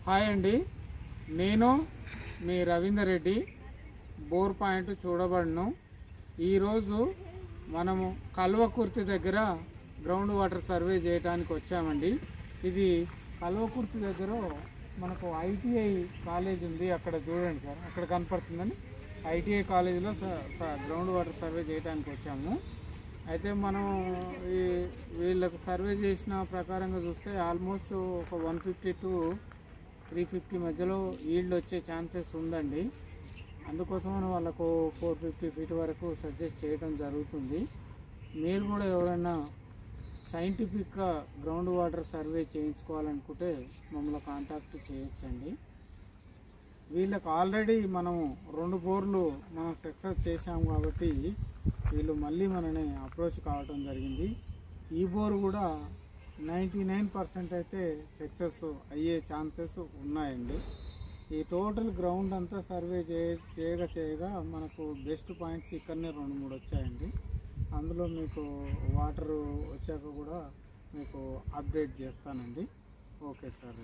Hi అండి, నేను మీ రవీందర్ రెడ్డి. బోర్ పాయింట్ చూడబడను. ఈరోజు మనము కల్వకుర్తి దగ్గర గ్రౌండ్ వాటర్ సర్వే చేయడానికి వచ్చామండి. ఇది కల్వకుర్తి దగ్గర మనకు ఐటీఐ కాలేజ్ ఉంది. అక్కడ చూడండి సార్, అక్కడ కనపడుతుందని. ఐటీఐ కాలేజీలో గ్రౌండ్ వాటర్ సర్వే చేయడానికి వచ్చాము. అయితే మనం వీళ్ళకు సర్వే చేసిన ప్రకారంగా చూస్తే ఆల్మోస్ట్ ఒక 150 to 350 మధ్యలో ఈల్డ్ వచ్చే ఛాన్సెస్ ఉందండి. అందుకోసం వాళ్ళకు 450 feet వరకు సజెస్ట్ చేయడం జరుగుతుంది. మీరు కూడా ఎవరైనా సైంటిఫిక్గా గ్రౌండ్ వాటర్ సర్వే చేయించుకోవాలనుకుంటే మమ్మల్ని కాంటాక్ట్ చేయొచ్చండి. వీళ్ళకి ఆల్రెడీ మనము 2 బోర్లు మనం సక్సెస్ చేసాము కాబట్టి వీళ్ళు మళ్ళీ మనని అప్రోచ్ కావడం జరిగింది. ఈ బోర్ కూడా 99% అయితే సక్సెస్ అయ్యే ఛాన్సెస్ ఉన్నాయండి. ఈ టోటల్ గ్రౌండ్ అంతా సర్వే చేయగా మనకు బెస్ట్ పాయింట్స్ ఇక్కడనే 2-3 వచ్చాయండి. అందులో మీకు వాటర్ వచ్చాక కూడా మీకు అప్డేట్ చేస్తానండి. Okay sir.